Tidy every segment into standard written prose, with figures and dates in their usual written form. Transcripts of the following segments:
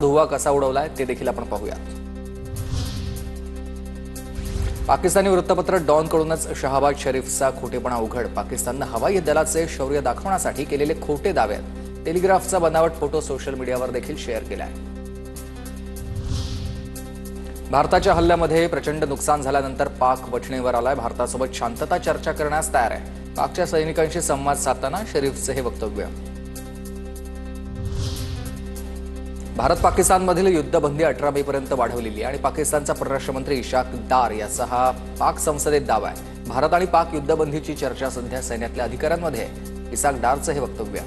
धुव्वा कसा उडवलाय ते देखील आपण पाहूया। पाकिस्तानी वृत्तपत्र डॉन कडूनच शहबाज शरीफचा खोटेपणा उघड। पाकिस्तानने हवाई दलाचे शौर्य दाखवण्यासाठी केलेले खोटे दावे। टेलिग्राफचा बनावट फोटो सोशल मीडियावर देखील शेअर केलाय। भारताच्या हल्ल्यामध्ये प्रचंड नुकसान झाल्यानंतर पाक वठणीवर आलाय। भारतासोबत शांतता चर्चा करण्यास तयार आहे। पाकच्या सैनिकांशी संवाद साधताना शरीफचे हे वक्तव्य। भारत पाकिस्तानमधील युद्धबंदी 18 मे पर्यंत वाढवलेली आणि पाकिस्तानचा परराष्ट्र मंत्री इशाक दार याचा हा पाक संसदेत दावा आहे। भारत आणि पाक युद्धबंदीची चर्चा सध्या सैन्यातल्या अधिकाऱ्यांमध्ये आहे। इशाक दारचं हे वक्तव्य।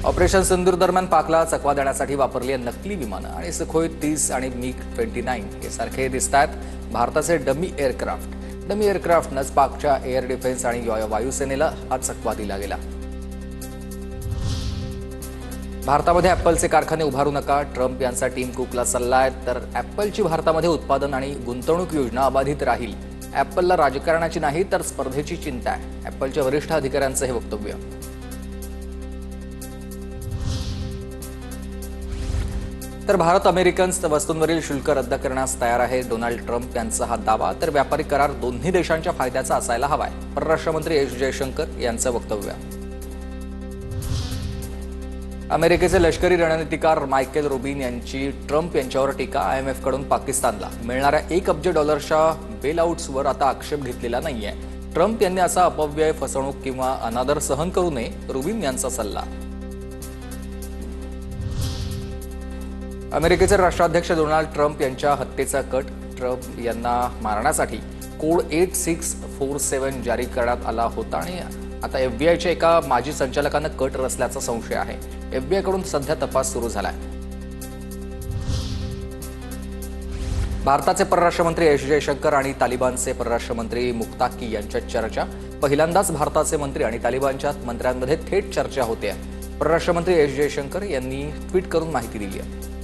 ऑपरेशन सिंदूर दरम्यान पाकला चकवा देण्यासाठी वापरलेली नकली विमानं आणि सुखोई 30 आणि MiG-29 हे सारखे दिसतात भारताचे डमी एअरक्राफ्ट। डमी एअरक्राफ्टनंच पाकच्या एअर डिफेन्स आणि वायुसेनेला हा चकवा दिला गेला। भारतामध्ये ॲपलचे कारखाने उभारू नका, ट्रम्प यांचा टीम कुकला सल्ला आहे। तर ॲपलची भारतामध्ये उत्पादन आणि गुंतवणूक योजना अबाधित राहील। ॲपलला राजकारणाची नाही तर स्पर्धेची चिंता आहे। ॲपलच्या वरिष्ठ अधिकाऱ्यांचं हे वक्तव्य। तर भारत अमेरिकन वस्तूंवरील शुल्क रद्द करण्यास तयार आहे। डोनाल्ड ट्रम्प यांचा हा दावा। तर व्यापारी करार दोन्ही देशांच्या फायद्याचा असायला हवाय। परराष्ट्र मंत्री एस जयशंकर यांचं वक्तव्य। अमेरिकेचे लष्करी रणनीतिकार मायकेल रुबिन यांची ट्रम्प यांच्यावर टीका। IMF कडून पाकिस्तानला मिळणाऱ्या $1 अब्ज बेलआउट्सवर आता आक्षेप घेतलेला नाहीये। ट्रम्प यांनी असा अपव्यय, फसवणूक किंवा अनादर सहन करू नये, रुबिन यांचा सल्ला। अमेरिकेचे राष्ट्राध्यक्ष डोनाल्ड ट्रम्प यांच्या हत्येचा कट। ट्रम्प यांना मारण्यासाठी कोड 8647 जारी करण्यात आला होता आणि आता FBIच्या एका माजी संचालकानं कट रचल्याचा संशय आहे। FBI कडून सध्या तपास सुरू झालाय। भारताचे परराष्ट्र मंत्री एस जयशंकर आणि तालिबानचे परराष्ट्र मंत्री मुक्ताकी यांच्यात चर्चा। पहिल्यांदाच भारताचे मंत्री आणि तालिबानच्या मंत्र्यांमध्ये थेट चर्चा होते आहे। परराष्ट्र मंत्री एस जयशंकर यांनी ट्विट करून माहिती दिली आहे।